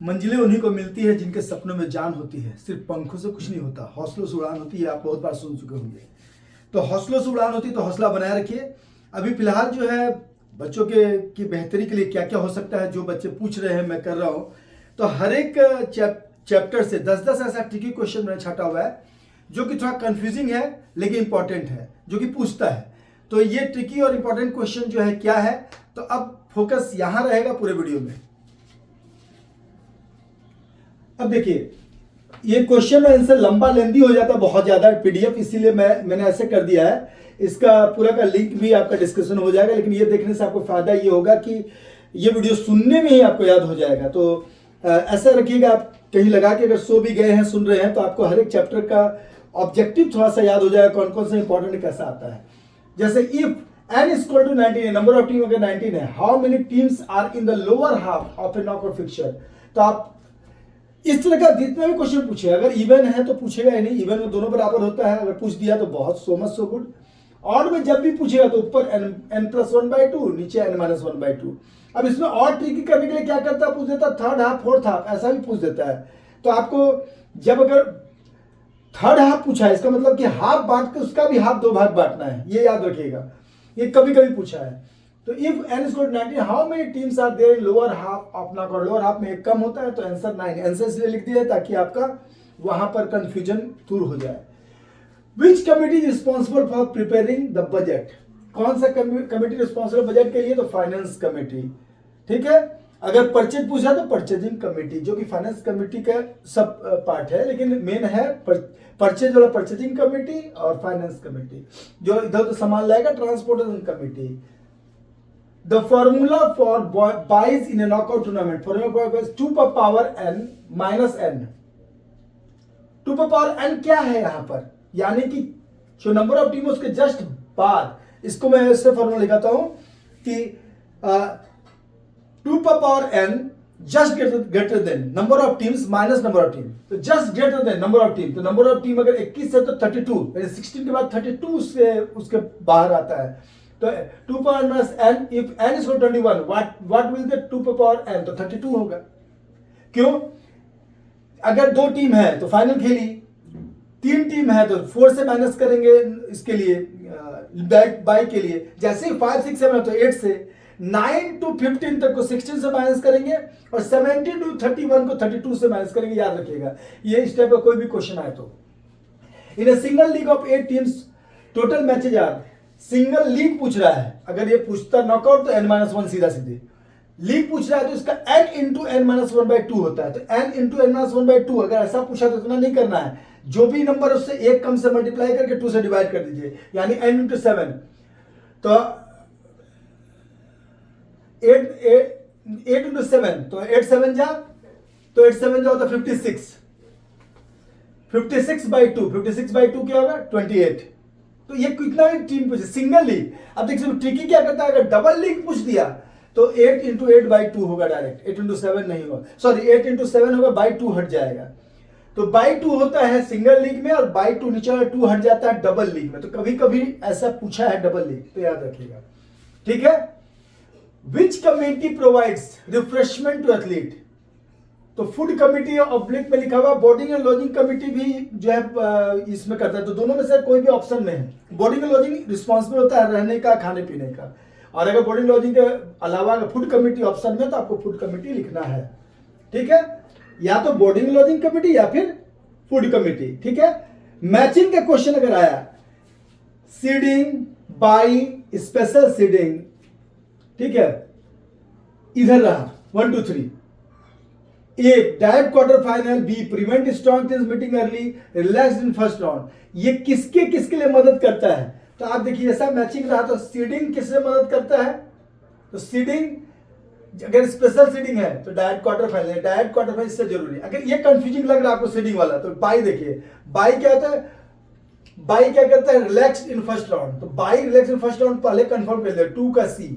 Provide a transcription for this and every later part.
मंजिलें उन्हीं को मिलती है जिनके सपनों में जान होती है। सिर्फ पंखों से कुछ नहीं होता, हौसलों से उड़ान होती है। आप बहुत बार सुन चुके होंगे। तो हौसलों से उड़ान होती है, तो हौसला बनाए रखिए। अभी फिलहाल जो है बच्चों के की बेहतरी के लिए क्या क्या हो सकता है, जो बच्चे पूछ रहे हैं मैं कर रहा हूँ। तो हर एक चैप्टर से 10-10 ऐसा ट्रिकी क्वेश्चन मैंने छाटा हुआ है जो कि थोड़ा कंफ्यूजिंग है लेकिन इंपॉर्टेंट है, जो कि पूछता है। तो ये ट्रिकी और इंपॉर्टेंट क्वेश्चन जो है क्या है, तो अब फोकस यहाँ रहेगा पूरे वीडियो में। अब देखिए, ये क्वेश्चन आंसर लंबा लेंदी हो जाता है बहुत ज़्यादा पीडीएफ, इसीलिए मैंने ऐसे कर दिया है। इसका पूरा का लिंक भी आपका डिस्क्रिप्शन हो जाएगा, लेकिन ये देखने से आपको फायदा ये होगा कि ये वीडियो सुनने में ही आपको याद हो जाएगा। तो ऐसा रखिएगा, आप कहीं लगा के अगर सो भी गए हैं सुन रहे हैं तो आपको हर एक चैप्टर का ऑब्जेक्टिव थोड़ा सा याद हो जाएगा, कौन कौन सा इंपॉर्टेंट कैसा आता है। जैसे if n is equal to 19 है, नंबर ऑफ टीम अगर 19 है, how many teams are in the lower half of a knockout fixture. तो आप इस तरह का जितना भी क्वेश्चन पूछे, अगर इवन है तो पूछेगा ही नहीं, इवन में दोनों बराबर होता है। अगर पूछ दिया तो बहुत so much so good. Odd में जब भी पूछेगा तो ऊपर n+1/2, नीचे n-1/2। अब इसमें और ट्रिकी करने के लिए क्या करता है, पूछ देता है थर्ड हाफ फोर्थ हाफ, ऐसा भी पूछ देता है। तो आपको जब अगर थर्ड हाफ पूछा है, इसका मतलब कि हाफ बांट के उसका भी हाफ 2 भाग बांटना है, ये याद रखिएगा। ये कभी कभी पूछा है। तो if n is equal to 19, how many teams are there in lower half of knockout. Lower half में एक कम होता है, तो आंसर 9। आंसर इसलिए लिख दिया है ताकि आपका वहां पर कंफ्यूजन दूर हो जाए। विच committee is responsible for preparing the budget. कौन सा कमिटी रिस्पॉन्सिबल बजट के लिए, तो फाइनेंस कमेटी। ठीक है, अगर परचेज पूछा तो परचेजिंग कमेटी, जो कि फाइनेंस कमेटी का सब पार्ट है, लेकिन मेन है परचेज वाला परचेजिंग कमेटी और फाइनेंस कमेटी। जो इधर उधर सामान लाएगा transportation committee. The formula for buys in a knockout tournament, formula for buys 2 per power n minus n। 2 per power n क्या है यहाँ पर, यानी कि जो नंबर ऑफ टीम उसके जस्ट बाद, इसको मैं ऐसे फॉर्मूला लिखाता हूं कि 2 per power n just greater than number of teams minus number of team. तो just greater than number of team, तो नंबर ऑफ टीम अगर 21 है तो 32, 16 के बाद 32 से उसके बाहर आता है। तो 2 power minus n, if n is equal to 21, what will the 2 power n, तो 32 होगा। क्यों, अगर 2 टीम है तो फाइनल खेली, 3 टीम है तो 4 से माइनस करेंगे इसके लिए बाई के लिए। जैसे 5 6 7 है तो 8 से, 9 to 15 तक को 16 से माइनस करेंगे, और 70 to 31 को 32 से माइनस करेंगे। याद रखिएगा, ये इस टाइप का कोई भी क्वेश्चन आए तो। In a single league of 8 teams total matches are. Single league पूछ रहा है, अगर ये पूछता नॉकआउट तो n-1 सीधा सीधे। लीग पूछ रहा है तो इसका n इंटू n-1/2 होता है। तो n इंटू n-1/2 अगर ऐसा पूछा तो इतना नहीं करना है, जो भी नंबर उससे एक कम से मल्टीप्लाई करके 2 से डिवाइड कर दीजिए, यानी n इंटू 7। तो 8 इंटू 7, तो 8 7 जा, तो 8 7 जा होता 56। 56/2, 56/2 क्या होगा 28। तो ये कितना भी टीम पूछे, सिंगल लीग। अब देखिए ट्रिकी क्या करता है, अगर डबल लीग पूछ दिया तो 8 इंटू 8/2 होगा डायरेक्ट, 8 इंटू 7 नहीं होगा, सॉरी 8 इंटू 7 होगा, बाई 2 हट जाएगा। तो बाई 2 होता है सिंगल लीग में, और बाई 2 नीचे 2 हट जाता है डबल लीग में। तो कभी कभी ऐसा पूछा है डबल लीग, तो याद रखिएगा। ठीक है, which committee provides refreshment to athlete. तो फूड कमेटी ऑब्लिक में लिखा हुआ, बोर्डिंग एंड लॉजिंग कमेटी भी जो है इसमें करता है। तो दोनों में से कोई भी ऑप्शन में है। बोर्डिंग एंड लॉजिंग रिस्पॉन्सिबल होता है रहने का, खाने पीने का, और अगर बोर्डिंग लॉजिंग के अलावा अगर फूड कमेटी ऑप्शन में, तो आपको फूड कमेटी लिखना है। ठीक है, या तो बोर्डिंग लॉजिंग कमेटी या फिर फूड कमेटी। ठीक है, मैचिंग का क्वेश्चन अगर आया, सीडिंग बाई स्पेशल सीडिंग, ठीक है, इधर रहा 1 2 3। A direct quarter final, B prevent strong teams meeting early, relax in first round. ये किसके किसके लिए मदद करता है, तो आप देखिए ऐसा मैचिंग रहा तो सीडिंग किससे मदद करता है, तो सीडिंग अगर स्पेशल सीडिंग है तो डायरेक्ट क्वार्टर फाइनल है, डायरेक्ट क्वार्टर फाइनल इससे जरूरी है। अगर ये कंफ्यूजिंग लग रहा है आपको सीडिंग वाला, तो बाई देखिए, बाई क्या होता है, बाई क्या करता है, रिलैक्स इन फर्स्ट राउंड। तो by relax in first round पहले कंफर्म कर दिया, 2 का C,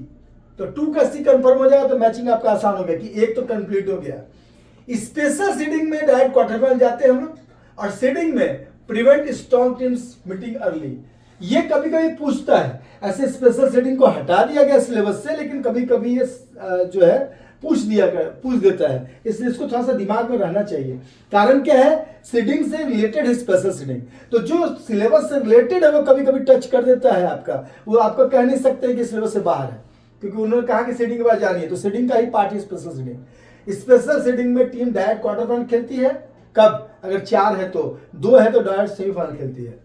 तो 2 का C कंफर्म हो जाएगा, तो मैचिंग आपका आसान हो गया कि एक तो कंप्लीट हो गया। स्पेशल सीडिंग में डायरेक्ट क्वार्टर फाइनल जाते हैं हम लोग, और सीडिंग में prevent strong teams meeting early. ये कभी कभी पूछता है, ऐसे स्पेशल सीडिंग को हटा दिया गया सिलेबस से, लेकिन कभी कभी ये जो है पूछ देता है, इसलिए इसको थोड़ा सा दिमाग में रहना चाहिए। कारण क्या है, सीडिंग से रिलेटेड है स्पेशल सीडिंग, तो जो सिलेबस से रिलेटेड है वो कभी कभी टच कर देता है आपका, वो आपको कह नहीं सकते कि सिलेबस से बाहर है, क्योंकि उन्होंने कहा कि सीडिंग के बाद जानी है, तो सीडिंग का ही पार्ट है स्पेशल सीडिंग। स्पेशल सीडिंग में टीम डायरेक्ट क्वार्टर फाइनल खेलती है, कब, अगर 4 है तो, 2 है तो डायरेक्ट सेमीफाइनल खेलती है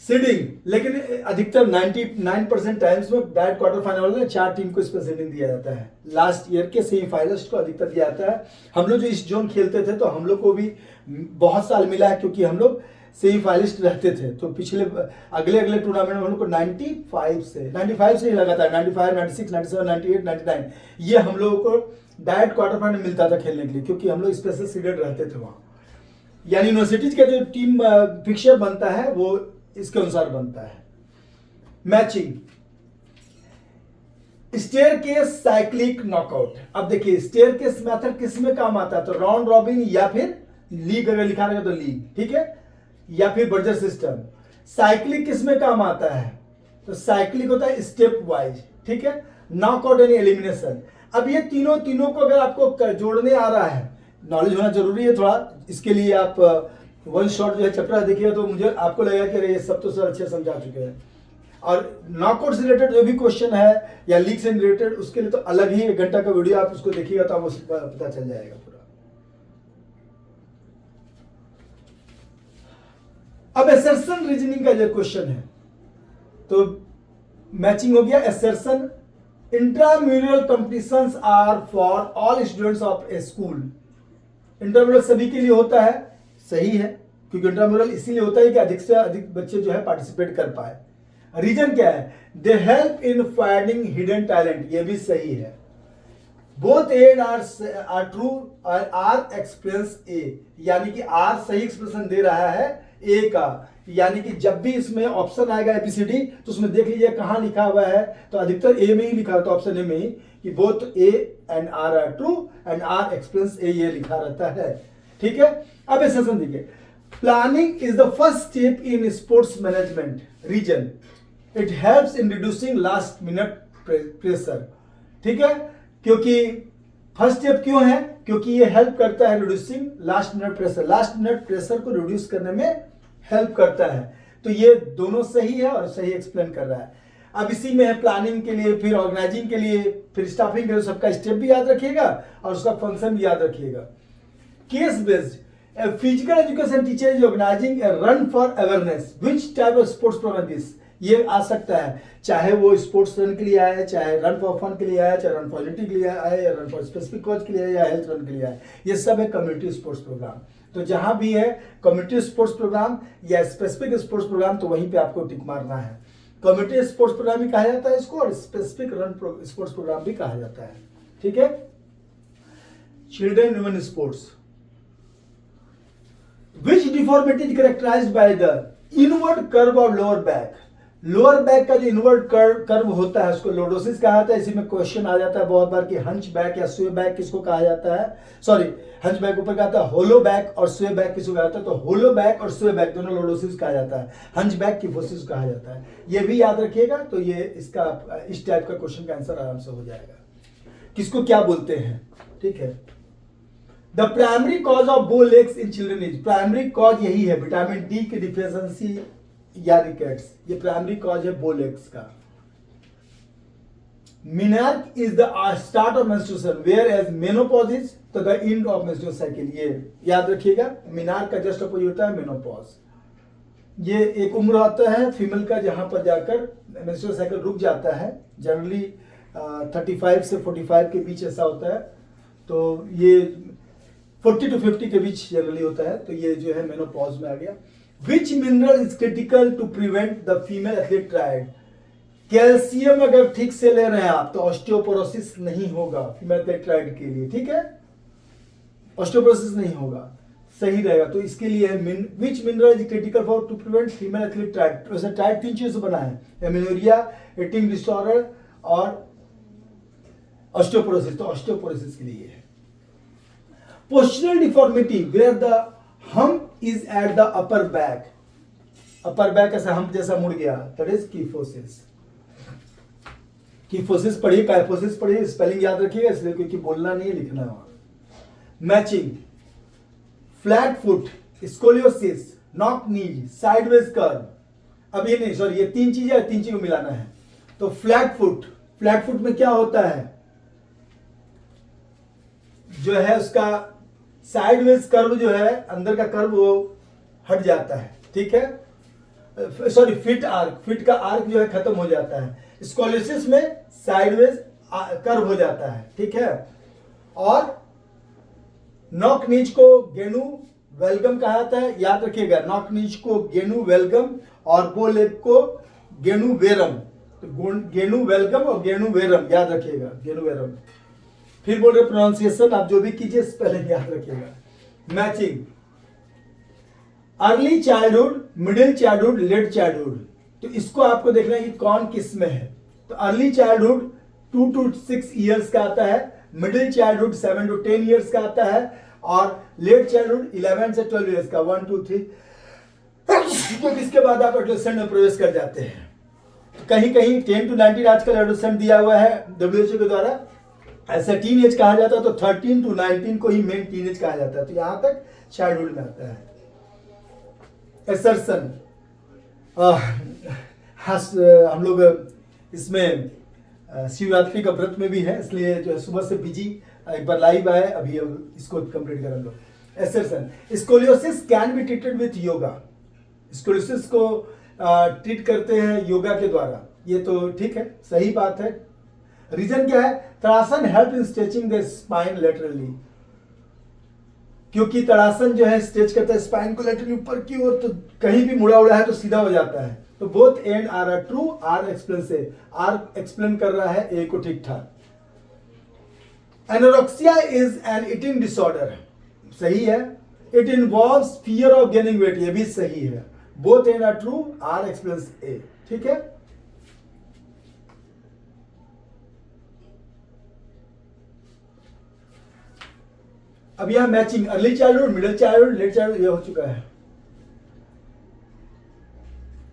सीडिंग। लेकिन अधिकतर 99% टाइम्स में डायरेक्ट क्वार्टर फाइनल में 4 टीम को स्पेशल सीडिंग दिया जाता है। लास्ट ईयर के सेमीफाइनलिस्ट को अधिकतर दिया जाता है। हम लोग जो इस जोन खेलते थे तो हम लोग को भी बहुत साल मिला है, क्योंकि हम लोग सेमीफाइनलिस्ट रहते थे। तो पिछले अगले टूर्नामेंट में हम लोग को 95 से ही लगातार 95, 96, 97, 98, 99 ये हम लोगों को डायरेक्ट क्वार्टर फाइनल मिलता था खेलने के लिए, क्योंकि हम लोग स्पेशल सीडेड रहते थे वहाँ। यानी यूनिवर्सिटीज का जो टीम फिक्सचर बनता है वो इसके अनुसार बनता है। Matching, staircase cyclic knockout. अब देखिए स्टेयरकेस मेथड किस में काम आता है, तो राउंड रॉबिन या फिर लीग, अगर लिखा रहेगा तो लीग, ठीक है, या फिर बर्जर सिस्टम। साइक्लिक किस में काम आता है, तो साइक्लिक होता है स्टेप वाइज, ठीक है, नॉकआउट यानी एलिमिनेशन। अब ये तीनों को अगर आपको जोड़ने आ रहा है, नॉलेज होना जरूरी है थोड़ा, इसके लिए आप वन शॉट जो है चैप्टर देखिएगा तो मुझे आपको लगेगा कि ये सब तो सर अच्छे समझा चुके हैं। और नॉकआउट से रिलेटेड जो भी क्वेश्चन है या लीग से रिलेटेड, उसके लिए तो अलग ही 1 घंटा का वीडियो आप उसको देखिएगा तो आपको पता चल जाएगा पूरा। अब एसर्शन रीजनिंग का जो क्वेश्चन है, तो मैचिंग हो गया। Assertion, intramural competitions are for all students of a school. Intramural सभी के लिए होता है, सही है, क्योंकि इंट्राम्यूरल इसीलिए होता है कि अधिक से अधिक बच्चे जो है पार्टिसिपेट कर पाए। रीजन क्या है, they help in finding hidden talent, ये भी सही है। बोथ एड आर ट्रू और आर एक्सप्रेस ए, यानी कि आर सही एक्सप्रेशन दे रहा है ए का, यानी कि जब भी इसमें ऑप्शन आएगा एबीसीडी तो उसमें देख लीजिए कहां लिखा हुआ है, तो अधिकतर ए में ही लिखा रहता है, ऑप्शन ए में ही, कि both A and R true and R express A, ये लिखा रहता है, ठीक है। अब इस सेशन देखिए, planning is the first step in sports management reason, it helps in reducing last minute pressure, ठीक है, क्योंकि फर्स्ट स्टेप क्यों है, क्योंकि ये हेल्प करता है reducing last minute pressure, last minute pressure को रिड्यूस करने में हेल्प करता है। तो ये दोनों सही है और सही एक्सप्लेन कर रहा है। अब इसी में है प्लानिंग के लिए, फिर ऑर्गेनाइजिंग के लिए, फिर स्टाफिंग के लिए, सबका स्टेप भी याद रखिएगा और उसका फंक्शन भी याद रखिएगा। Case based, a physical education teacher is organizing a run for awareness, which type of sports program is, ये आ सकता है, चाहे वो स्पोर्ट्स रन के लिए आए, चाहे रन फॉर फन के लिए आए, चाहे रन फॉर यूनिटी के लिए आए, या रन फॉर स्पेसिफिक कॉज के लिए आए, या हेल्थ रन के लिए आए, ये सब है कम्युनिटी स्पोर्ट्स प्रोग्राम। तो जहां भी है कम्युनिटी स्पोर्ट्स प्रोग्राम या स्पेसिफिक स्पोर्ट्स प्रोग्राम, तो वहीं पे आपको टिक मारना है। कम्युनिटी स्पोर्ट्स प्रोग्राम भी कहा जाता है इसको, और स्पेसिफिक रन स्पोर्ट्स प्रोग्राम भी कहा जाता है, ठीक है। Children women sports, which deformity is characterized by the inward curve of lower back, lower back का जो इनवर्ड कर्व होता है उसको लोडोसिस कहा जाता है। इसी में क्वेश्चन आ जाता है बहुत बार कि हंच बैक या स्वे बैक किसको कहा जाता है, सॉरी हंच बैक ऊपर कहा जाता है, होलो बैक और स्वे बैक किसको कहा जाता है, तो होलो बैक और स्वे बैक दोनों लोडोसिस कहा जाता है, हंच बैक किफोसिस कहा जाता है। ये भी याद रखिएगा, तो ये इसका इस टाइप का क्वेश्चन का आंसर आराम से हो जाएगा, किसको क्या बोलते हैं, ठीक है। The primary cause of bow legs in children is, primary cause यही है, विटामिन डी की डिफिशियंसी या रिकेट्स, ये प्राइमरी कॉज है बो लेग्स का। Menarche is the start of menstruation whereas menopause is तो the end of menstrual cycle, ये याद रखिएगा। मेनार्क का जस्ट अपोजिट होता है मेनोपॉज। ये एक उम्र आता है फीमेल का जहां पर जाकर मेंस्ट्रुअल साइकिल रुक जाता है, जनरली 35 से 45 के बीच ऐसा होता है, तो ये 40 to 50 के बीच जनरली होता है, तो ये जो है मेनोपॉज में आ गया। Which mineral is critical to prevent the female athlete triad? Calcium अगर ठीक से ले रहे हैं आप तो ऑस्टियोपोरोसिस नहीं होगा फीमेल एथलीट ट्रायड के लिए, ठीक है, ऑस्टियोपोरोसिस नहीं होगा, सही रहेगा। तो इसके लिए which mineral is critical for to prevent female athlete triad? वैसे ट्रायड 3 चीजों से बना है, एमेनोरिया, ईटिंग डिसऑर्डर और ऑस्टियोपोरोसिस, तो ऑस्टियोपोरोसिस के लिए है। Postural deformity where the hump is at the upper back ऐसा hump जैसा मुड़ गया, that is kyphosis। कीफोसिस पढ़िए, काइफोसिस पढ़िए, स्पेलिंग याद रखिएगा इसलिए क्योंकि बोलना नहीं है, लिखना है वहां। Matching, flat foot, scoliosis, knock नीज, साइडवेज कर्व। अब ये नहीं, सॉरी, ये तीन चीजें, तीन चीज को मिलाना है। तो फ्लैट फुट, फ्लैट फुट में क्या होता है, जो है उसका साइडवेज कर्व जो है, अंदर का कर्व वो हट जाता है, ठीक है। सॉरी, फिट आर्क, फिट का आर्क जो है खत्म हो जाता है। स्कोलियोसिस में साइडवेज कर्व हो जाता है, ठीक है। और नॉक नीच को गेनु वेलगम कहा जाता है, याद रखिएगा। नॉक नीच को गेनु वेलगम और बो लेग को गेनु वेरम। तो गेनु वेलगम और गेनु वेरम याद रखिएगा, गेनु वेरम। फिर बोल रहे प्रोनाउंसिएशन, आप जो भी कीजिए स्पेलिंग याद रखिएगा। Matching, early childhood, middle childhood, late childhood. तो इसको आपको देखना है कि कौन किस में है। तो अर्ली चाइल्डहुड 2 to 6 ईयर्स का आता है, मिडिल चाइल्डहुड 7 to 10 ईयर्स का आता है, और लेट चाइल्डहुड 11 से 12 ईयर्स का, 1 2 3। तो इसके बाद आप एडोलेसेंट में प्रवेश कर जाते हैं। कहीं कहीं 10 to 19 आजकल एडोलेसेंट दिया हुआ है WHO के द्वारा, ऐसे टीन एज कहा जाता है। तो 13 to 19 को ही मेन टीन एज कहा जाता है। तो यहां तक चाइल्डहुड में आता है। एसर्सन, हम लोग इसमें शिवरात्रि का व्रत में भी है, इसलिए जो है सुबह से बिजी, एक बार लाइव आए, अभी इसको कंप्लीट कर लो। Assertion, scoliosis can be treated with yoga. Scoliosis को ट्रीट करते हैं योगा के द्वारा, ये तो ठीक है, सही बात है। रीजन क्या है, Tadasana help in stretching the spine laterally, क्योंकि तड़ासन जो है स्ट्रेच करता है स्पाइन को लेटरली ऊपर की ओर, तो कहीं भी मुड़ा उड़ा है तो सीधा हो जाता है। तो both and R a true, R explain से, आर एक्सप्लेन कर रहा है ए को ठीक ठाक। Anorexia is an eating disorder, सही है। It involves fear of gaining weight, ये भी सही है। Both and R true, R explains A, ठीक है। अब यह matching, early childhood, middle childhood, late childhood, ये हो चुका है।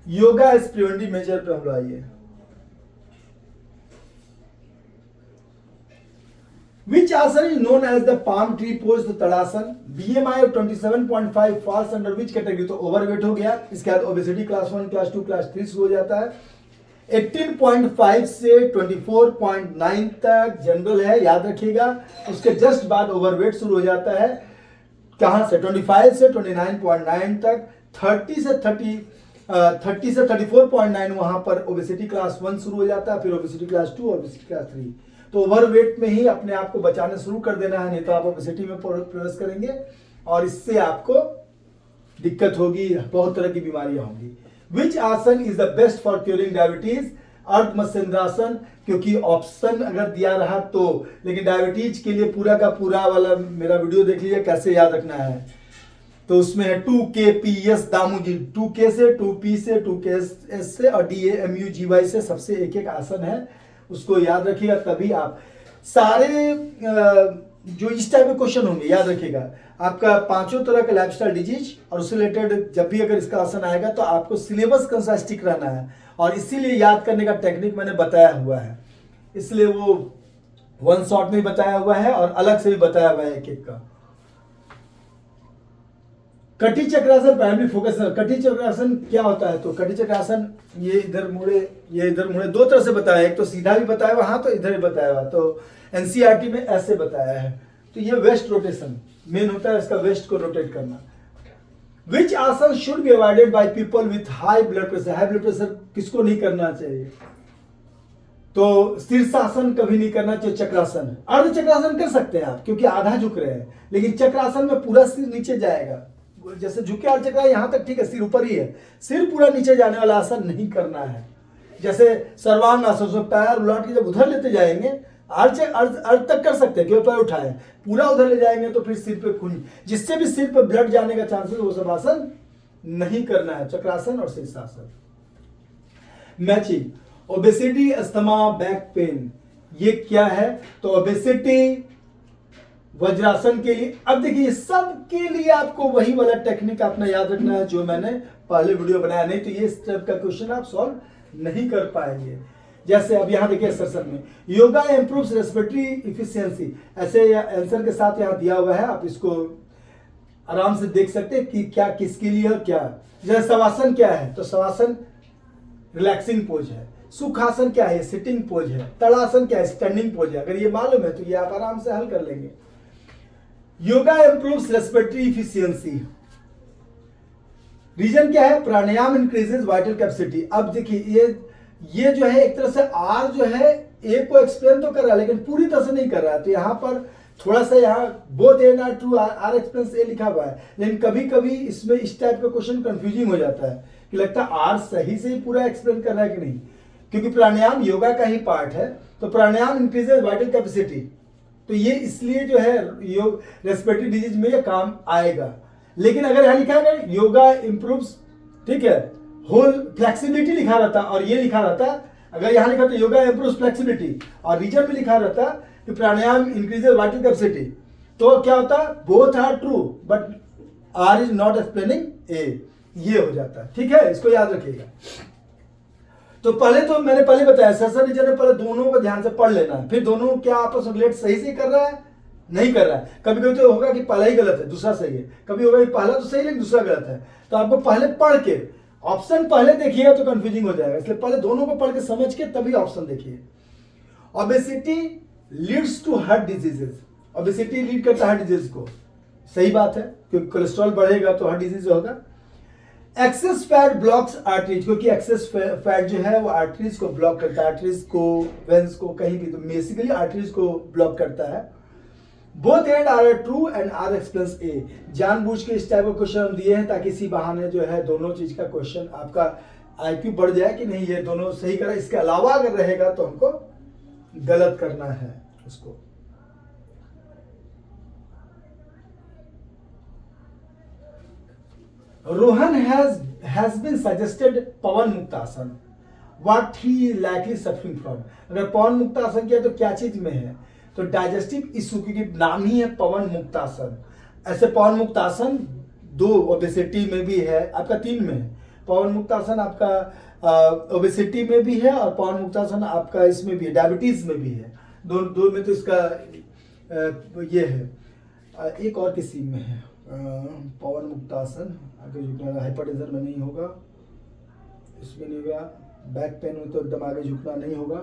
योगा इज प्रिवेंटिव मेजर पे हम लोग आइए। Which asana is known as the palm tree pose, the Tadasana? BMI of 27.5 falls under which category? तो ओवरवेट हो गया। इसके बाद ओबेसिटी क्लास 1, क्लास 2, क्लास 3 शुरू हो जाता है। 18.5 से 24.9 तक जनरल है, याद रखिएगा। उसके जस्ट बाद ओवरवेट शुरू हो जाता है। कहां से? 25 से 29.9 तक। 30 से 34.9 वहां पर ओबेसिटी क्लास 1 शुरू हो जाता है, फिर ओबेसिटी क्लास 2, ओबेसिटी क्लास 3। तो ओवरवेट में ही अपने आप को बचाना शुरू कर देना है, नहीं तो आप ओबेसिटी में प्रवेश करेंगे और इससे आपको दिक्कत होगी, बहुत तरह की बीमारियां होंगी। विच आसन is the best for curing diabetes? अर्ध मत्स्येंद्रासन, क्योंकि ऑप्शन अगर दिया रहा तो, लेकिन डायबिटीज के लिए पूरा का पूरा वाला मेरा वीडियो देख लीजिए कैसे याद रखना है। तो उसमें है 2KPS दामूजी, 2K से, 2P से, 2KS से और DAMUGY से, सबसे एक एक आसन है, उसको याद रखिएगा। तभी आप सारे जो इस टाइप के क्वेश्चन होंगे याद रखिएगा। आपका 5 तरह का लाइफस्टाइल डिजीज और उससे रिलेटेड जब भी अगर इसका आसन आएगा तो आपको सिलेबस के अनुसार स्टिक रहना है, और इसीलिए याद करने का टेक्निक मैंने बताया हुआ है, इसलिए वो वन शॉट में बताया हुआ है और अलग से भी बताया हुआ है एक एक का। कटी चक्रासन प्राइमरी फोकस। कटी चक्रासन क्या होता है? तो कटी चक्रासन ये इधर मुड़े, ये इधर मुड़े, दो तरह से बताया, एक तो सीधा भी बताया हुआ, हाँ तो इधर भी बताया हुआ। तो एनसीईआरटी में ऐसे बताया है। तो ये वेस्ट रोटेशन मेन होता है, इसका वेस्ट को रोटेट करना। विच आसन should be avoided by people with high blood pressure? High blood pressure किसको नहीं करना चाहिए? तो शीर्षासन कभी नहीं करना चाहिए। चक्रासन, अर्ध चक्रासन कर सकते हैं आप क्योंकि आधा झुक रहे हैं, लेकिन चक्रासन में पूरा सिर नीचे जाएगा। जैसे झुके अर्ध चक्र यहां तक ठीक है, सिर ऊपर ही है, सिर पूरा नीचे जाने वाला आसन नहीं करना है। जैसे सर्वांग आसन, उसमें पैर उलट के जब उधर लेते जाएंगे, अर्ध तक कर सकते हैं, क्यों पैर उठाए, पूरा उधर ले जाएंगे तो फिर सिर पे खून, जिससे भी सिर पे ब्लड जाने का चांसेस, वो सब आसन नहीं करना है, चक्रासन और शीर्षासन। Matching, obesity, asthma, back pain, ये क्या है? तो ओबेसिटी वज्रासन के लिए। अब देखिए सब के लिए आपको वही वाला टेक्निक अपना याद रखना है जो मैंने पहले वीडियो बनाया, नहीं तो ये स्टेप का क्वेश्चन आप सॉल्व नहीं कर पाएंगे। जैसे अब यहाँ देखिए सेशन में योगा इंप्रूव्स रेस्पिरेटरी इफिशियंसी, ऐसे आंसर के साथ यहाँ दिया हुआ है, आप इसको आराम से देख सकते हैं कि क्या किसके लिए और क्या। जैसे शवासन क्या है, तो शवासन रिलैक्सिंग पोज है। सुखासन क्या है, सिटिंग पोज है। तड़ासन क्या है, स्टैंडिंग पोज है। अगर ये मालूम है तो ये आप आराम से हल कर लेंगे। Yoga improves respiratory efficiency, reason क्या है, प्राणायाम इंक्रीजेस वाइटल कैपेसिटी। अब देखिए ये जो है एक तरह से आर जो है ए को एक्सप्लेन तो कर रहा है लेकिन पूरी तरह से नहीं कर रहा है, तो यहाँ पर थोड़ा सा यहाँ both and R true, R explains A लिखा हुआ है, लेकिन कभी कभी इसमें इस टाइप का क्वेश्चन कंफ्यूजिंग हो जाता है कि लगता है आर सही से ही पूरा एक्सप्लेन कर रहा है कि नहीं, क्योंकि प्राणायाम योगा का ही पार्ट है। तो प्राणायाम इंक्रीजेस वाइटल कैपेसिटी, तो ये इसलिए जो है योग रेस्पिरेटरी डिजीज में ये काम आएगा। लेकिन अगर यहाँ लिखा है योगा इंप्रूव्स, ठीक है, होल फ्लेक्सिबिलिटी लिखा रहता और ये लिखा रहता, अगर यहाँ लिखा तो योगा इंप्रूव्स फ्लेक्सिबिलिटी और रीजन में लिखा रहता कि प्राणायाम इंक्रीजेस वाइटल कैपेसिटी, तो क्या होता, both are true but R is not explaining A, ये हो जाता है। ठीक है, इसको याद रखिएगा। तो पहले तो मैंने पहले बताया सेशन रीजन में पहले दोनों को ध्यान से पढ़ लेना है, फिर दोनों क्या आपस में रिलेट सही से कर रहा है नहीं कर रहा है। कभी कभी तो होगा कि पहला ही गलत है दूसरा सही है, कभी होगा कि पहला तो सही लेकिन दूसरा गलत है। तो आपको पहले पढ़ के ऑप्शन पहले देखिएगा तो कंफ्यूजिंग हो जाएगा, इसलिए पहले दोनों को पढ़ के समझ के तभी ऑप्शन देखिए। Obesity leads to heart diseases, obesity lead करता है हार्ट डिजीज को, सही बात है क्योंकि कोलेस्ट्रॉल बढ़ेगा तो हार्ट डिजीज होगा। एक्सेस फैट ब्लॉक्स आर्टरीज, क्योंकि एक्सेस फैट जो है वो आर्टरीज को ब्लॉक करता है, आर्टरीज को वेंस को कहीं भी, तो बेसिकली आर्टरीज को ब्लॉक करता है। Both and R true and R explains A, जानबूझ के इस टाइप का क्वेश्चन दिए हैं ताकि इसी बहाने जो है दोनों चीज का क्वेश्चन आपका आईक्यू बढ़ जाए कि नहीं ये दोनों सही करा, इसके अलावा अगर रहेगा तो हमको गलत करना है उसको। Rohan has been suggested Pawan muktasana, what he is likely suffering from। अगर पवन मुक्तासन किया तो क्या चीज में है, तो डाइजेस्टिव इशू, क्योंकि नाम ही है पवन मुक्तासन। ऐसे पवन मुक्तासन 2 ओबेसिटी में भी है, आपका 3 में है। पवन मुक्तासन आपका ओबेसिटी में भी है और पवन मुक्तासन आपका इसमें भी है, डायबिटीज में भी है, दो में तो इसका ये है। एक और किसी में है पवन मुक्तासन, आगे झुकना, हाइपरटेंशन में नहीं होगा, इसमें नहीं होगा, बैक पेन में तो एकदम आगे झुकना नहीं होगा।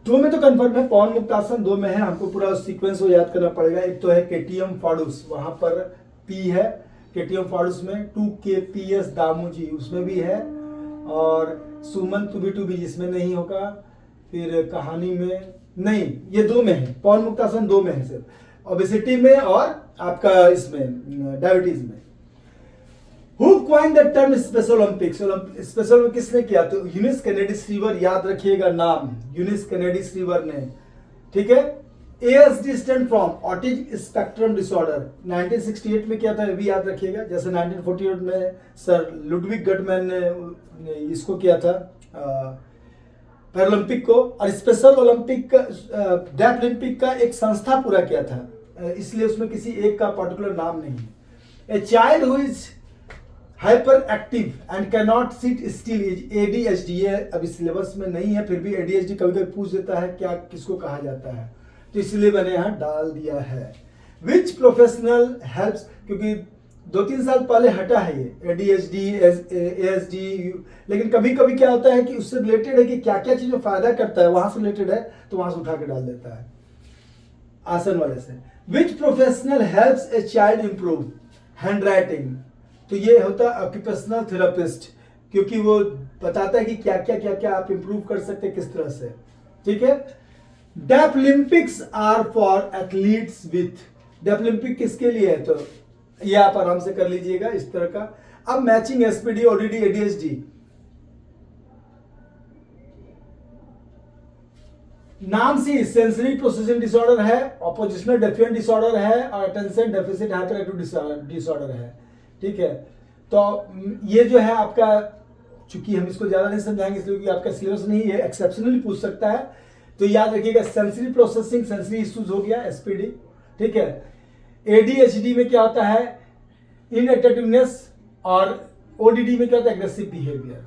दो में तो कंफर्म है, पवन मुक्तासन 2 में है, हमको पूरा सीक्वेंस को याद करना पड़ेगा। एक तो है केटीएम फाडूस, वहां पर पी है केटीएम फाडूस में, 2KPS दामूजी उसमें भी है, और सुमन टू बी जिसमें नहीं होगा, फिर कहानी में नहीं, ये 2 में है, पवन मुक्तासन 2 में है सिर्फ, ओबेसिटी में और आपका इसमें डायबिटीज में। Who coined the term special Olympics, special Olympic किसने किया, तो यूनिस केनेडी स्टीवर, याद रखिएगा नाम, यूनिस केनेडी स्टीवर ने। ठीक है, ASD stand from autism spectrum disorder, 1968 में किया था, ये भी याद रखिएगा। जैसे 1948 में सर लुडविग गटमैन ने इसको किया था पैरालंपिक को, और स्पेशल ओलंपिक का डेफ ओलंपिक का एक संस्था पूरा किया था, इसलिए उसमें किसी एक का पर्टिकुलर नाम नहीं है। A child who is hyper active and can not sit still is ADHD, ये अभी सिलेबस में नहीं है, फिर भी ADHD कभी कभी पूछ देता है क्या किसको कहा जाता है, तो इसलिए मैंने यहाँ डाल दिया है। विच प्रोफेशनल हेल्प्स, क्योंकि 2-3 साल पहले हटा है ये ADHD ASD, लेकिन कभी कभी क्या होता है कि उससे रिलेटेड है कि क्या क्या चीज़ में फायदा करता है, वहां से रिलेटेड है तो वहां से उठा के डाल देता है आसन वाले से। Which professional helps a child improve handwriting, तो ये होता है ऑक्यूपेशनल थेरेपिस्ट, क्योंकि वो बताता है कि क्या क्या आप इंप्रूव कर सकते हैं किस तरह से। ठीक है, deaf Olympics are for athletes with, deaf Olympic किसके लिए है, तो ये आप आराम से कर लीजिएगा इस तरह का। अब मैचिंग SPD ODD ADHD, नाम से सेंसरी प्रोसेसिंग डिसऑर्डर है, ऑपोजिशनल डेफिएंट डिसऑर्डर है, और attention deficit hyper active disorder है। ठीक है, तो ये जो है आपका, चूंकि हम इसको ज्यादा नहीं समझाएंगे इसलिए कि आपका सिलेबस नहीं है, एक्सेप्शनली पूछ सकता है, तो याद रखिएगा सेंसरी प्रोसेसिंग, सेंसरी इश्यूज हो गया SPD। ठीक है, ADHD में क्या होता है, इनएक्टिवनेस, और ओडीडी में क्या होता है, aggressive behaviour.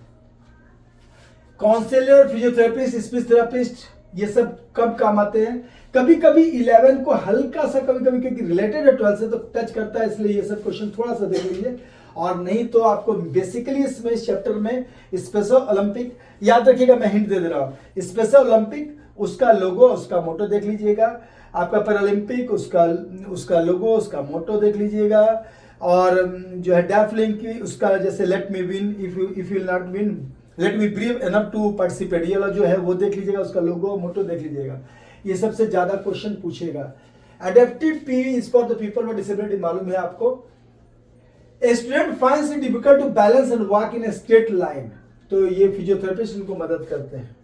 Counsellor, physiotherapist, speech therapist, ये सब कब काम आते हैं? कभी कभी 11 को हल्का सा, कभी कभी क्योंकि रिलेटेड है 12 से तो टच करता है, इसलिए ये सब क्वेश्चन थोड़ा सा देख लीजिए। और नहीं तो आपको बेसिकली इसमें इस चैप्टर में स्पेशल ओलंपिक याद रखिएगा, मैं हिंट दे दे रहा हूँ। स्पेशल ओलंपिक, उसका लोगो, उसका मोटो देख लीजिएगा। आपका पैरालंपिक, उसका लोगो, उसका मोटो देख लीजिएगा। और जो है डेफलिंक की, उसका जैसे let me win, if you not win, let me brave enough to participate, ये वाला जो है वो देख लीजिएगा, उसका लोगो मोटो देख लीजिएगा। ये सबसे ज्यादा क्वेश्चन पूछेगा। Adaptive P is for the people with disability, मालूम है आपको। A student finds it difficult to balance and walk in a straight line, तो ये फिजियोथेरेपिस्ट उनको मदद करते हैं।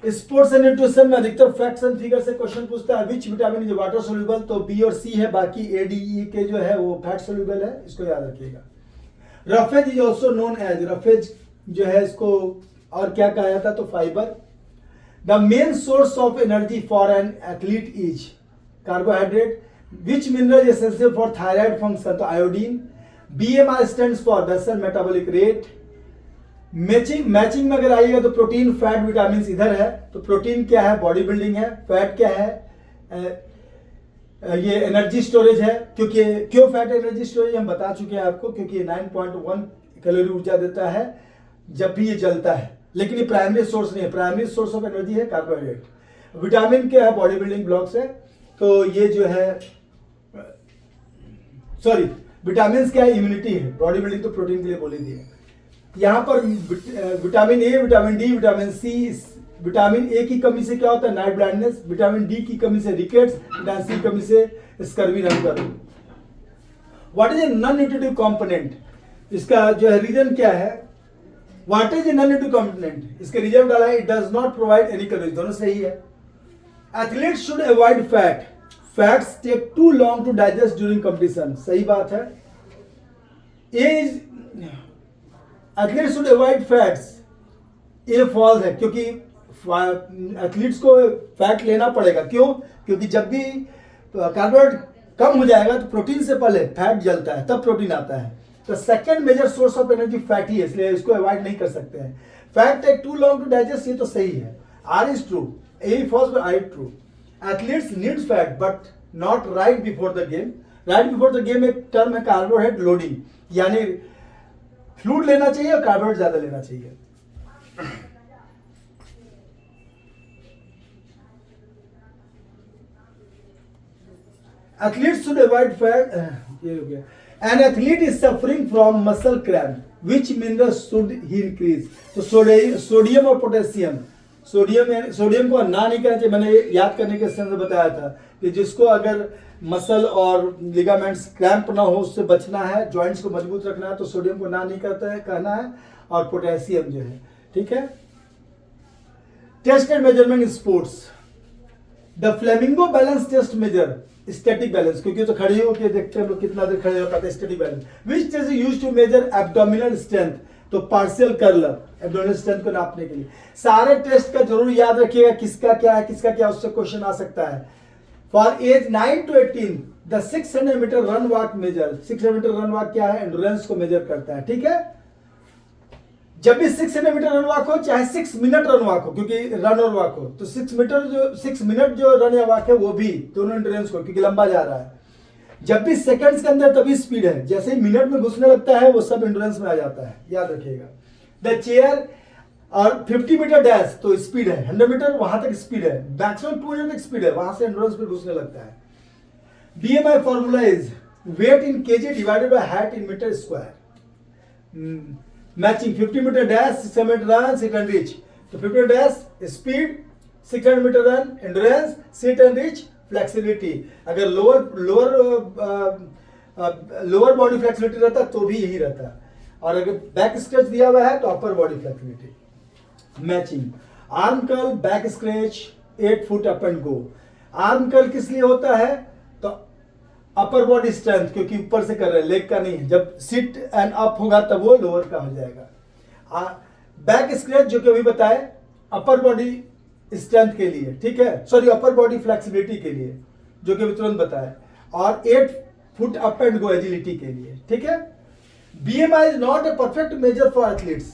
स्पोर्ट्स एंड न्यूट्रिशन में अधिकतर फैक्ट्स एंड फिगर से क्वेश्चन पूछता है। Which vitamin is water soluble, तो बी और सी है, बाकी ए डी ई के जो है वो फैट सोल्यूबल है, इसको याद रखिएगा। Roughage is also known as, roughage जो है इसको और क्या कहा जाता है, तो fibre. The main source of energy for an athlete is carbohydrate. Which mineral essential for thyroid function, तो iodine. BMR stands for basal metabolic rate. Matching में अगर आइएगा तो प्रोटीन, फैट, विटामिन इधर है, तो प्रोटीन क्या है, बॉडी बिल्डिंग है। फैट क्या है, ये एनर्जी स्टोरेज है। क्योंकि क्यों फैट एनर्जी स्टोरेज हम बता चुके हैं आपको, क्योंकि 9.1 कैलोरी ऊर्जा देता है जब भी ये जलता है, लेकिन ये प्राइमरी सोर्स नहीं है। प्राइमरी सोर्स ऑफ एनर्जी है कार्बोहाइड्रेट। विटामिन क्या है, बॉडी बिल्डिंग ब्लॉक्स है। तो ये जो है, सॉरी, विटामिन क्या है, इम्यूनिटी है। बॉडी बिल्डिंग तो प्रोटीन के लिए बोली थी। यहां पर vitamin A, vitamin D, vitamin C. Vitamin A की कमी से क्या होता है, नाइट ब्लाइंडनेस। विटामिन डी की कमी से रिकेट्स। विटामिन सी की कमी से स्कर्वी रंग। What is a non nutritive component, इसका जो है रीजन क्या है। What is a non nutritive component, इसके रीजन डाला है, it does not provide any calories, दोनों सही है। Athletes should avoid fat, fats take too long to digest during competition, सही बात है। As athletes should avoid fats, ये फॉल्स है, क्योंकि एथलीट्स को फैट लेना पड़ेगा। क्यों, क्योंकि जब भी कार्बोहाइड्रेट कम हो जाएगा तो प्रोटीन से पहले फैट जलता है, तब प्रोटीन आता है। तो second major source of energy fat ही है, इसलिए इसको अवॉइड नहीं कर सकते हैं। Fat take too long to digest, ये तो सही है। R is true, A false but I true. Athletes needs fat but not right before the game. Right before the game एक टर्म है कार्बोहाइड्रेट लोडिंग, यानी फ्लूइड लेना चाहिए और कार्बोहाइड्रेट ज्यादा लेना चाहिए। Athletes should avoid fat. An athlete is suffering from muscle cramp. Which minerals should he increase? तो सोडियम और पोटेशियम। सोडियम को ना नहीं करना चाहिए। मैंने याद करने के सेंस में बताया था कि जिसको अगर मसल और लिगामेंट्स क्रैम्प ना हो, उससे बचना है, जॉइंट्स को मजबूत रखना है, तो सोडियम को ना नहीं करता है, कहना है। और पोटेशियम जो है, ठीक है। Test and measurement in sports. The flamingo balance test measure static balance, क्योंकि तो खड़े होकर देखते हैं हम लोग कितना देर खड़े हो पाते हैं, static balance. Which test is used to measure abdominal strength, तो पार्शियल कर्ल, एब्डोमिनल स्ट्रेंथ को नापने के लिए। सारे टेस्ट का जरूर याद रखिएगा, किसका क्या है, किसका क्या, उससे क्वेश्चन आ सकता है। For age 9 to 18 the 600 metre run walk measure. 600 metre run walk क्या है, एंडोरेंस को मेजर करता है, ठीक है। जब भी 600 मीटर रन वॉक हो, चाहे 6 मिनट रन वॉक हो, क्योंकि रन और वॉक हो, तो 6 मिनट जो रन या वॉक है वो भी दोनों एंडोरेंस को, क्योंकि लंबा जा रहा है। जब भी सेकंड्स के अंदर तभी स्पीड है, जैसे ही मिनट में घुसने लगता है वो सब एंडोरेंस में आ जाता है, याद रखिएगा। द चेयर और 50 मीटर डैश तो स्पीड है, 100 मीटर वहां तक स्पीड है, मैक्सिमम 200 तक स्पीड है, वहां से एंडोरेंस में घुसने लगता है। BMI formula is weight in KG divided by height in metre square. Matching 50 metre dash, 600 metre run, sit and reach. तो 50 dash speed, 600 metre run endurance, sit and reach flexibility. अगर lower body flexibility रहता तो भी यही रहता, और अगर back scratch दिया हुआ है तो upper body flexibility. Matching arm curl, back scratch, 8 foot up and go. Arm curl किस लिए होता है, तो अपर बॉडी स्ट्रेंथ, क्योंकि ऊपर से कर रहे हैं, लेग का नहीं। जब सिट एंड अप होगा तब वो लोअर का हो जाएगा। बैक स्क्रैच जो कि अभी बताए, अपर बॉडी स्ट्रेंथ के लिए, ठीक है, सॉरी अपर बॉडी फ्लेक्सिबिलिटी के लिए। जो कि अभी तुरंत बताया, और 8 foot up and go agility के लिए, ठीक है। BMI is not a perfect measure for athletes,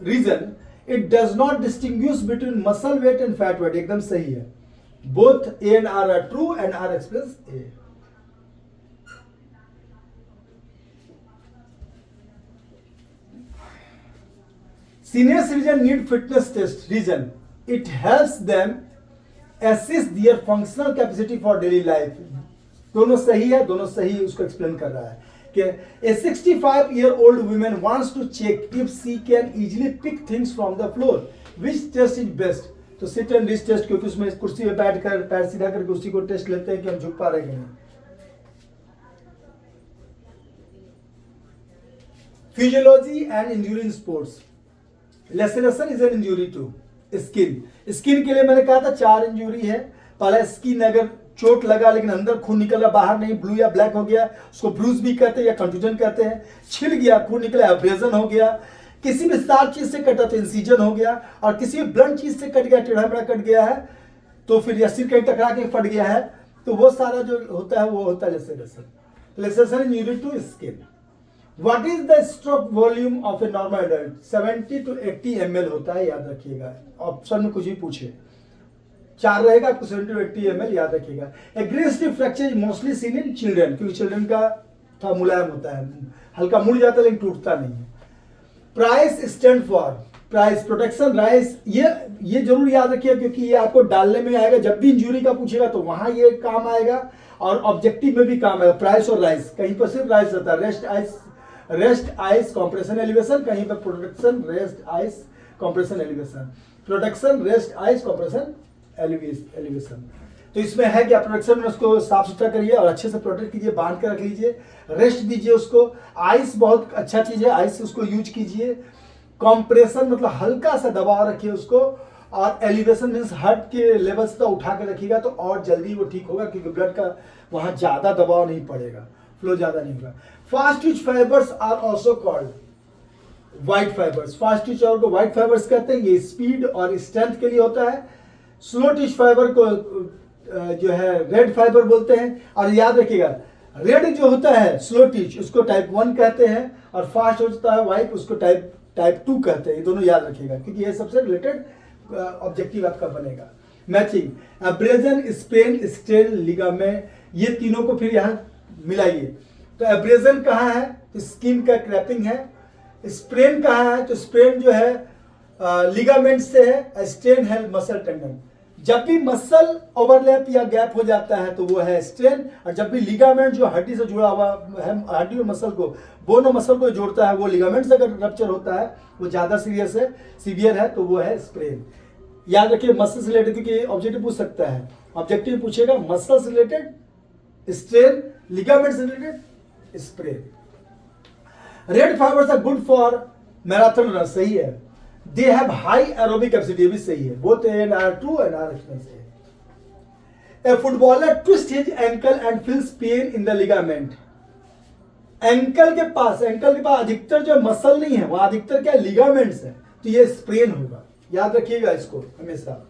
reason it does not distinguish between muscle weight and fat weight, एकदम सही है, both A and R are true and R express A। Senior citizen need fitness test, reason it helps them assess their functional capacity for daily life, दोनों सही है, दोनों सही उसको explain कर रहा है कि a 65-year-old woman wants to check if she can easily pick things from the floor, which test is best, तो sit and reach टेस्ट, क्योंकि उसमें कुर्सी पे बैठ कर पैर सीधा करके उसी को टेस्ट लेते हैं कि हम झुक पा रहे हैं कि नहीं। Physiology and injury in sports, laceration is an injury to skin, skin के लिए मैंने कहा था 4 इंजरी है। पहला स्किन अगर चोट लगा लेकिन अंदर खून निकला बाहर नहीं, ब्लू या ब्लैक हो गया, उसको ब्रूज भी कहते हैं या कंट्यूजन कहते हैं। छिल गया, खून निकला, एब्रेजन हो गया। किसी भी शार्प चीज से कटा तो इंसिजन हो गया, और किसी भी ब्लंट चीज से कट गया, टेढ़ा मेढ़ा कट गया है तो फिर, या सिर कहीं टकरा के फट गया है, तो वो सारा जो होता है वो होता है laceration. Laceration injury to skin. What is the stroke volume of a normal adult? 70 to 80 ml होता है, याद रखिएगा। ऑप्शन में कुछ भी पूछे, 4 रहेगा, आपको 70 to 80 ml याद रखिएगा। Aggressive fracture is mostly seen in children, क्योंकि चिल्ड्रन का थोड़ा मुलायम होता है, हल्का मुड़ जाता है लेकिन टूटता नहीं है। Price stand for price protection rice, ये जरूर याद रखिए क्योंकि ये आपको डालने में आएगा, जब भी इंजरी का पूछेगा तो वहां ये काम आएगा, और ऑब्जेक्टिव में भी काम आएगा। प्राइस और राइस, कहीं पर सिर्फ राइस रहता है, रेस्ट आइस कंप्रेशन एलिवेशन, कहीं पर protection rest ice compression elevation, protection rest ice compression elevation. तो इसमें है कि प्रोटेक्शन में उसको साफ सुथरा करिए और अच्छे से प्रोटेक्ट कीजिए, बांध कर रख लीजिए, रेस्ट दीजिए उसको। आइस बहुत अच्छा चीज है, आइस उसको यूज कीजिए। कंप्रेशन मतलब हल्का सा दबाव रखिए उसको, और एलिवेशन मीन्स हार्ट के लेवल से तो उठा के रखिएगा तो और जल्दी वो ठीक होगा, क्योंकि ब्लड का वहां ज्यादा दबाव नहीं पड़ेगा, फ्लो ज्यादा नहीं होगा। Fast twitch fibres are also called white fibres. Fast twitch fibre को व्हाइट फाइबर्स कहते हैं, ये स्पीड और स्ट्रेंथ के लिए होता है। स्लो ट्विच फाइबर को जो है रेड फाइबर बोलते हैं। और याद रखिएगा, रेड जो होता है स्लो ट्विच उसको टाइप 1 कहते हैं, और फास्ट होता है व्हाइट उसको टाइप 2 कहते हैं। ये दोनों याद रखिएगा क्योंकि ये सबसे रिलेटेड ऑब्जेक्टिव आपका बनेगा। Matching, abrasion, Spain, strain, ligament, ये तीनों को फिर यहाँ मिलाइए। तो एब्रेजन कहाँ है, तो स्किन का क्रैपिंग है। स्प्रेन कहाँ है, तो स्प्रेन जो है लिगामेंट से है। स्ट्रेन है मसल टेंडन। जब भी मसल ओवरलैप या गैप हो जाता है तो वो है स्ट्रेन, और जब भी लिगामेंट जो हड्डी से जुड़ा हुआ है, हड्डी और मसल को, बोनो मसल को जोड़ता है, वो लिगामेंट से अगर रप्चर होता है वो ज्यादा सीवियर है तो वो है स्प्रेन। याद रखिए मसल से रिलेटेड, क्योंकि ऑब्जेक्टिव पूछ सकता है, ऑब्जेक्टिव पूछेगा मसल से रिलेटेड स्ट्रेन, लिगामेंट से related sprain. Red fibres are good for marathon runner, सही है। They have high aerobic capacity, भी सही है। Both A and R true and R expensive. A footballer twist his ankle and feels pain in the ligament. Ankle के पास अधिकतर जो muscle नहीं है, वहां अधिकतर क्या लिगामेंट्स है, तो ये स्प्रेन होगा। याद रखिएगा इसको हमेशा।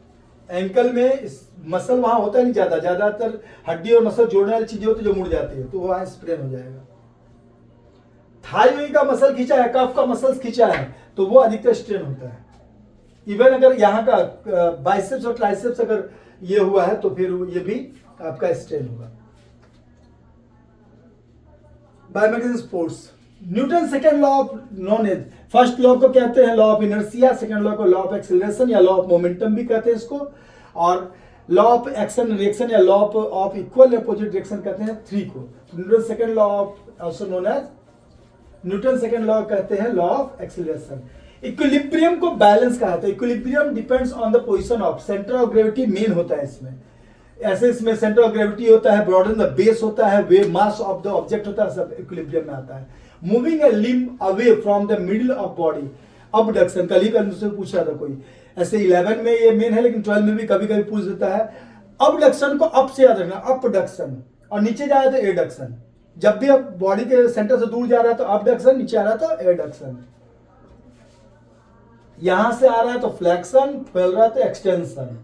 एंकल में मसल वहां होता नहीं ज्यादातर हड्डी और मसल जोड़ने वाली चीजें होती है जो मुड़ जाती है, तो वहां स्प्रेन हो जाएगा। थाई का मसल खींचा है, कफ का मसल खींचा है, तो वो अधिकतर स्ट्रेन होता है। इवन अगर यहाँ का बाइसेप्स और ट्राइसेप्स अगर ये हुआ है तो फिर ये भी आपका स्ट्रेन होगा। Biomechanics sports, Newton second law of known as, first law को कहते हैं law of inertia, second law को लॉ ऑफ एक्सेलरेशन या लॉ ऑफ मोमेंटम भी कहते हैं इसको, और लॉ ऑफ एक्शन रिएक्शन या law of equal opposite reaction कहते हैं 3 को। Newton second law of also known as Newton second law कहते हैं लॉ ऑफ एक्सेलरेशन। इक्विलिब्रियम को बैलेंस कहा जाता है। Equilibrium depends on the position of centre of gravity, main होता है इसमें। ऐसे इसमें सेंटर ऑफ ग्रेविटी होता है, ब्रॉडन द बेस होता है, वे मास ऑफ द ऑब्जेक्ट होता है, सब इक्विलिब्रियम में आता है। Moving A limb away from the middle of body, abduction, कल ही मुझसे पूछ रहा था कोई, ऐसे 11 में ये मेन है लेकिन 12 में भी कभी कभी पूछ देता है। अबडक्शन को अप से याद रखना, अपडक्शन, और नीचे जाए तो एडक्शन। जब भी आप बॉडी के सेंटर से दूर जा रहा है तो अबडक्शन, नीचे आ रहा है तो एडक्शन। यहां से आ रहा है तो फ्लेक्शन, फैल रहा है तो एक्सटेंशन।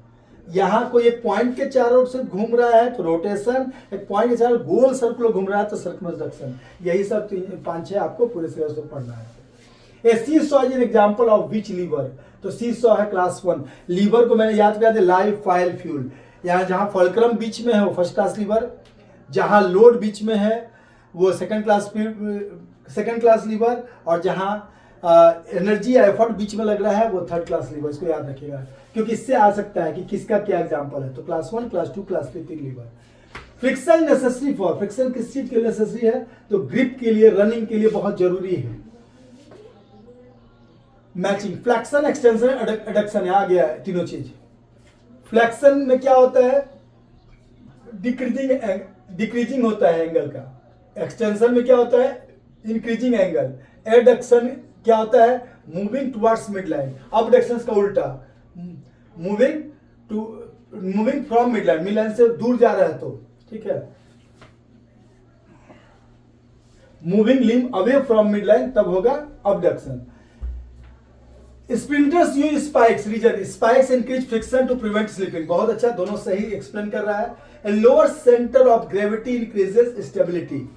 यहाँ कोई एक पॉइंट के चारों से घूम रहा है तो रोटेशन, एक पॉइंट के चारों गोल सर्कुलर घूम रहा है तो सर्कमस्टेंशन। यही सब 5-6 आपको पूरे सिलेबस में पढ़ना है। A seesaw is an example of which lever, तो सी सॉ है क्लास 1। लीवर को मैंने याद किया था लाइव फाइल फ्यूल। यहाँ जहाँ फॉल्क्रम बीच में है वो फर्स्ट क्लास लीवर, जहाँ लोड बीच में है वो सेकंड क्लास लीवर, और जहाँ एनर्जी या एफर्ट बीच में लग रहा है वो थर्ड क्लास लीवर। इसको याद रखिएगा क्योंकि इससे आ सकता है कि किसका क्या एग्जाम्पल है। तो class 1, class 2, class 3 lever. Friction necessary for, friction किस चीज के लिए नेसेसरी है? तो ग्रिप के लिए, रनिंग के लिए बहुत जरूरी है। मैचिंग, फ्लेक्शन, एक्सटेंशन, एडक्शन, आ गया है तीनों चीज। फ्लेक्शन में क्या होता है? डिक्रीजिंग होता है एंगल का। एक्सटेंशन में क्या होता है? Increasing angle. एडक्शन क्या होता है? Moving towards mid line. Abduction का उल्टा, moving from mid line, mid line से दूर जा रहा है तो, ठीक है। Moving limb away from mid line तब होगा abduction. Sprinters use spikes, reason spikes increase friction to prevent slipping. बहुत अच्छा, दोनों सही एक्सप्लेन कर रहा है। Lower centre of gravity increases stability.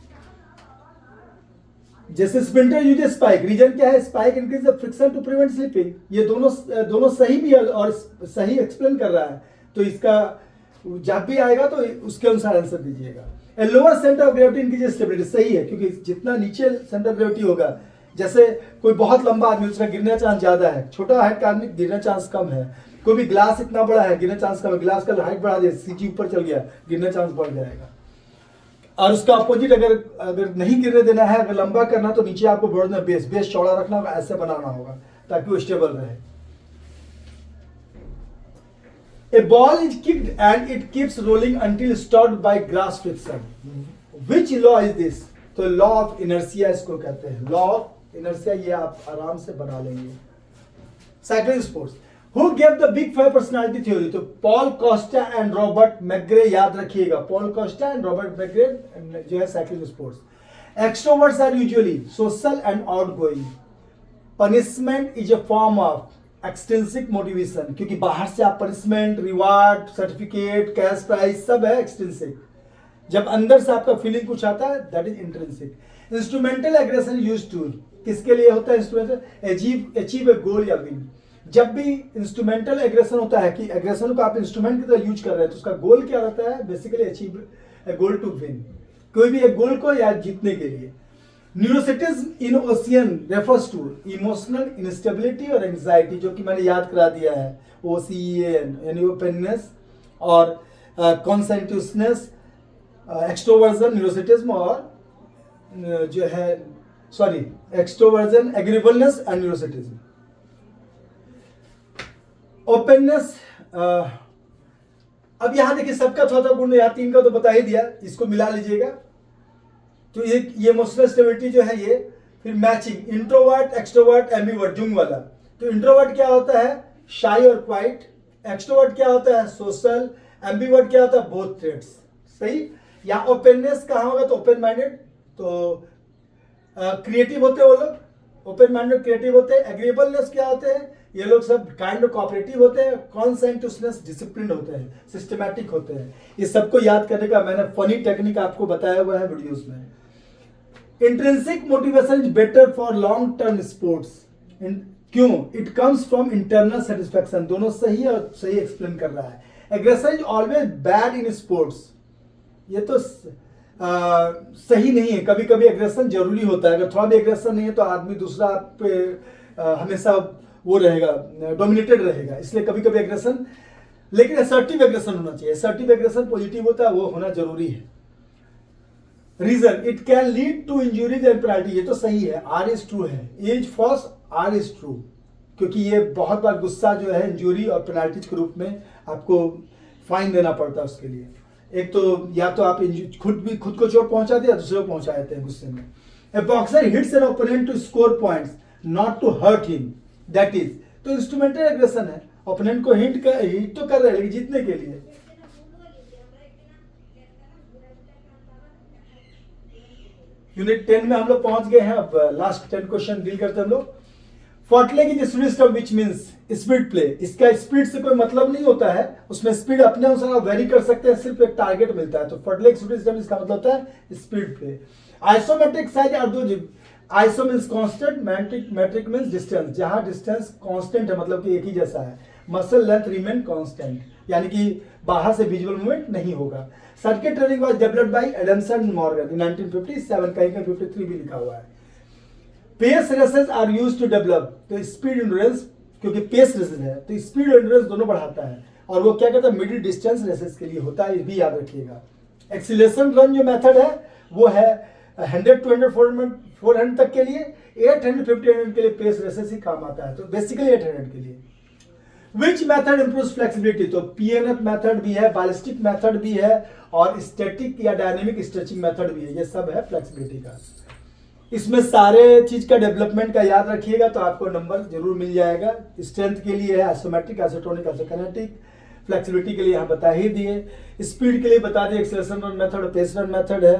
जैसे स्प्रिंटर यूज स्पाइक, रीजन क्या है? Spike increase the friction to prevent slipping. ये दोनों सही भी है और सही एक्सप्लेन कर रहा है। तो इसका जब भी आएगा तो उसके अनुसार आंसर दीजिएगा। Lower centre of gravity increase stability, सही है क्योंकि जितना नीचे सेंटर ऑफ ग्रेविटी होगा, जैसे कोई बहुत लंबा आदमी उसका गिरने चांस ज्यादा है, छोटा हाइट का आदमी गिरने चांस कम है। कोई भी ग्लास इतना बड़ा है गिरने चांस कम है, ग्लास का हाइट बढ़ा दिया, सीटी ऊपर चल गया, गिरने चांस बढ़ जाएगा। और उसका अपोजिट अगर नहीं गिरने देना है, अगर लंबा करना तो नीचे आपको बढ़ना, बेस चौड़ा रखना होगा, ऐसे बनाना होगा ताकि वो स्टेबल रहे। A ball is kicked and it keeps rolling until stopped by grass friction. Which law is this? तो लॉ ऑफ इनर्सिया इसको कहते हैं। लॉ ऑफ इनर्सिया ये आप आराम से बना लेंगे। Cycling sports, who gave the big five personality theory? तो Paul Costa and Robert McCrae, याद रखिएगा। Paul Costa and Robert McCrae जो है cycling sports. Extroverts are usually social and outgoing. Punishment is a form of extrinsic motivation, क्योंकि बाहर से आप punishment, reward, certificate, cash prize सब है एक्सटेंसिक। जब अंदर से आपका फीलिंग कुछ आता है that is intrinsic. Instrumental aggression use to, किसके लिए होता है इंस्ट्रूमेंटल? अचीव ए गोल या विन। जब भी इंस्ट्रूमेंटल एग्रेशन होता है कि एग्रेशन को आप इंस्ट्रूमेंट की तरह यूज कर रहे हैं तो उसका गोल क्या रहता है? Basically achieve a goal to win, कोई भी एक गोल को या जीतने के लिए। Neuroticism in ocean refers to emotional instability और एंजाइटी, जो कि मैंने याद करा दिया है। OCEAN यानी ओपननेस और कॉन्सेंट्रेशनेस, एक्सट्रोवर्जन, न्यूरोसिटिज्म और जो है एक्सट्रोवर्जन, एग्रीबलनेस एंड न्यूरोसिटिज्म। ओपननेस, अब यहां देखिए सबका चौथा गुण, यहाँ 3 का तो बता ही दिया, इसको मिला लीजिएगा। तो ये इमोशनल स्टेबिलिटी जो है ये। फिर matching, introvert, extrovert, ambivert, Jung वाला। तो इंट्रोवर्ट क्या होता है? शाई और क्वाइट। एक्सट्रोवर्ट क्या होता है? सोशल। एम्बिवर्ट क्या होता है? Both traits. सही। या ओपननेस कहाँ होगा? तो ओपन माइंडेड, तो क्रिएटिव होते हैं वो लोग, ओपन माइंडेड क्रिएटिव होते हैं। एग्रीबलनेस क्या होते हैं? ये लोग सब काइंड ऑफ कोऑपरेटिव होते हैं। कॉन्सेंट्रेशनेस डिसिप्लिन होते हैं, सिस्टमैटिक होते हैं। ये सबको याद करने का मैंने फनी टेक्निक आपको बताया हुआ है वीडियोस में। Intrinsic motivation is better for long term sports. क्यों? It comes from internal satisfaction. दोनों सही और सही एक्सप्लेन कर रहा है। Aggression is always bad in sports, ये तो सही नहीं है। कभी कभी एग्रेशन जरूरी होता है। अगर थोड़ा भी एग्रेशन नहीं है तो आदमी दूसरा पे हमेशा वो रहेगा, डोमिनेटेड रहेगा। इसलिए कभी कभी एग्रेशन, लेकिन असर्टिव एग्रेशन होना चाहिए। असर्टिव एग्रेशन पॉजिटिव होता है, वो होना जरूरी है। Reason, it can lead to injuries and penalty, ये तो सही है। आर इज ट्रू है। A's false, R is true, क्योंकि ये बहुत बार गुस्सा जो है इंजुरी और पेनल्टीज के रूप में आपको फाइन देना पड़ता है उसके लिए। एक तो या तो आप खुद को चोट पहुंचा दिया, दूसरे को पहुंचा देते हैं गुस्से में। A boxer hits an opponent to score points not to hurt him, that is, तो इंस्ट्रूमेंटल एग्रेशन है। ओपोनेंट को हिट तो कर रहे हैं लेकिन जीतने के लिए। यूनिट 10 में हम लोग पहुंच गए हैं। अब लास्ट 10 क्वेश्चन डील करते हैं हम लोग। फॉटले की distribution system which means speed play, इसका स्पीड से कोई मतलब नहीं होता है, उसमें स्पीड अपने अनुसार आप वेरी कर सकते हैं, सिर्फ एक टारगेट मिलता है। तो फॉटले डिस्ट्रीब्यूशन सिस्टम इसका मतलब होता है स्पीड प्ले। आइसोमेट्रिक साइज और दो, iso means constant, metric means distance, जहां डिस्टेंस कांस्टेंट है मतलब कि एक ही जैसा है। मसल लेंथ रिमेन कांस्टेंट, यानी कि बाहर से विजुअल मूवमेंट नहीं होगा। Circuit training was developed by Adamson Morgan in 1957, कहीं 53 भी लिखा हुआ है। Pace races are used to develop, तो स्पीड एंड्योरेंस, क्योंकि पेस रेसेस है तो स्पीड और एंड्योरेंस दोनों बढ़ाता है, और वो क्या कहता है मिडिल डिस्टेंस रेसेस के लिए होता है, ये भी याद रखिएगा। एक्सीलरेशन रन जो मेथड है वो है 100 to 100 400 तक के लिए, 800 1500 के लिए पेस रेसेस ही काम आता है, तो बेसिकली 800 के लिए। विच मेथड इंप्रूव्स फ्लेक्सिबिलिटी, तो पीएनएफ मेथड भी है, बैलिस्टिक मेथड भी है, और स्टैटिक या डायनेमिक स्ट्रेचिंग मेथड भी है, ये सब है फ्लेक्सिबिलिटी का। इसमें सारे चीज का डेवलपमेंट का याद रखिएगा तो आपको नंबर जरूर मिल जाएगा। स्ट्रेंथ के लिए है आइसोमेट्रिक, आइसोटोनिक, आइसोकिनेटिक। फ्लेक्सिबिलिटी के लिए यहाँ बता ही दिए। स्पीड के लिए बता दिए एक्सेलरेशन रन मेथड और पेस रन मेथड है।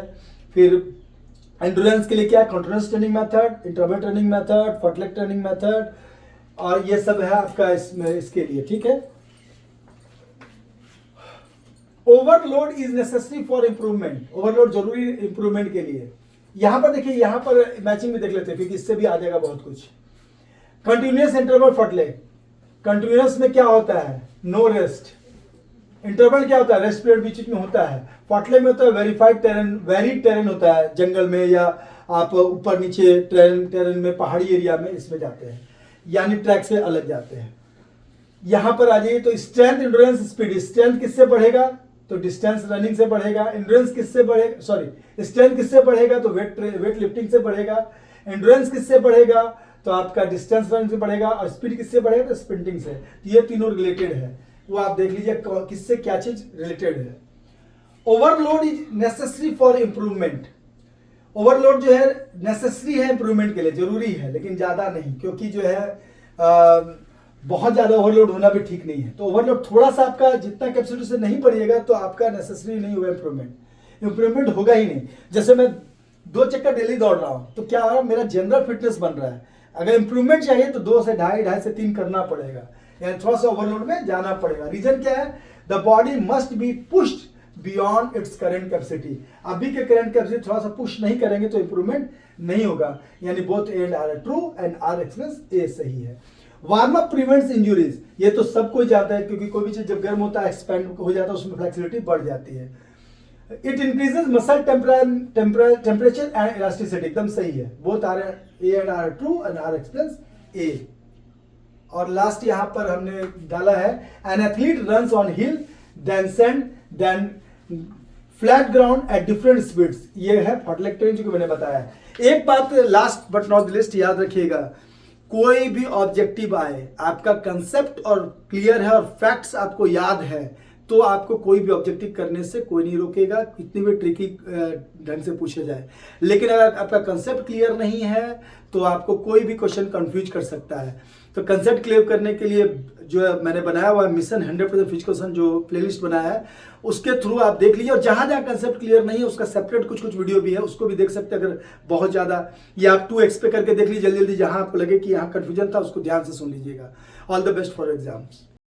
फिर एंड्योरेंस के लिए क्या, continuous training method, interval training method, fartlek training method, और ये सब है आपका इसमें इसके लिए, ठीक है। Overload is necessary for improvement, overload जरूरी इंप्रूवमेंट के लिए। यहां पर देखिए, यहां पर मैचिंग भी देख लेते हैं क्योंकि इससे भी आ जाएगा बहुत कुछ। कंटिन्यूअस इंटरवल फॉटलेग, कंटिन्यूअस में क्या होता है, नो रेस्ट। इंटरवल क्या होता है, रेस्ट पीरियड बीच में होता है। फॉटलेग में होता है वेरीफाइड टेरेन, वेरिड टेरेन होता है, जंगल में या आप ऊपर नीचे टेरेन में, पहाड़ी एरिया में इसमें जाते हैं, यानी ट्रैक से अलग जाते हैं। यहां पर आ जाइए तो स्ट्रेंथ, एंड्योरेंस, स्पीड। स्ट्रेंथ किससे बढ़ेगा, तो डिस्टेंस रनिंग से बढ़ेगा। एंड्योरेंस किससे बढ़ेगा, सॉरी स्ट्रेंथ किससे बढ़ेगा, तो वेट लिफ्टिंग से बढ़ेगा। एंड्योरेंस किससे बढ़ेगा, तो आपका डिस्टेंस रनिंग से बढ़ेगा। और स्पीड किससे बढ़ेगा, तो स्प्रिंटिंग से। तो ये तीनों रिलेटेड है, वो आप देख लीजिए किससे क्या चीज रिलेटेड है। Overload is necessary for improvement, overload जो है नेसेसरी है इंप्रूवमेंट के लिए, जरूरी है लेकिन ज्यादा नहीं, क्योंकि जो है बहुत ज्यादा ओवरलोड होना भी ठीक नहीं है। तो ओवरलोड थोड़ा सा आपका जितना कैपेसिटी से नहीं बढ़िएगा तो आपका नेसेसरी नहीं होगा इंप्रूवमेंट होगा ही नहीं। जैसे मैं 2 चक्कर डेली दौड़ रहा हूं तो क्या हो रहा है, मेरा जनरल फिटनेस बन रहा है। अगर इंप्रूवमेंट चाहिए तो 2 से 2.5 से 3 करना पड़ेगा, यानी थोड़ा सा ओवरलोड में जाना पड़ेगा। रीजन क्या है, the body must be pushed beyond its current capacity. अभी के करंट कैपेसिटी थोड़ा सा पुश नहीं करेंगे तो इंप्रूवमेंट नहीं होगा, यानी both and R true and R express A सही है। वार्म अप प्रिवेंट्स इंजुरीज, ये तो सब कोई जानता है क्योंकि कोई भी चीज जब गर्म होता है एक्सपेंड हो जाता है, उसमें फ्लेक्सिबिलिटी बढ़ जाती है। It increases muscle temperature and elasticity, एकदम सही है। Both are A and R true and R express A. और लास्ट यहां पर हमने डाला है, an athlete runs on hill then sand then flat ground at different speeds, ये है फॉटलेग ट्रेनिंग जो मैंने बताया। एक बात लास्ट बट नॉट लिस्ट याद रखिएगा, कोई भी ऑब्जेक्टिव आए, आपका कंसेप्ट और क्लियर है और फैक्ट्स आपको याद है तो आपको कोई भी ऑब्जेक्टिव करने से कोई नहीं रोकेगा, कितनी भी ट्रिकी ढंग से पूछे जाए। लेकिन अगर आपका कंसेप्ट क्लियर नहीं है तो आपको कोई भी क्वेश्चन कंफ्यूज कर सकता है। तो कंसेप्ट क्लियर करने के लिए जो मैंने बनाया हुआ मिशन 100% फिजिकल जो प्लेलिस्ट बनाया है उसके थ्रू आप देख लीजिए, और जहां जहां कंसेप्ट क्लियर नहीं है उसका सेपरेट कुछ वीडियो भी है, उसको भी देख सकते हैं अगर बहुत ज्यादा, या आप 2x पे करके देख लीजिए जल्दी जल्दी, जहां आपको लगे कि यहाँ कंफ्यूजन था उसको ध्यान से सुन लीजिएगा। All the best for exams.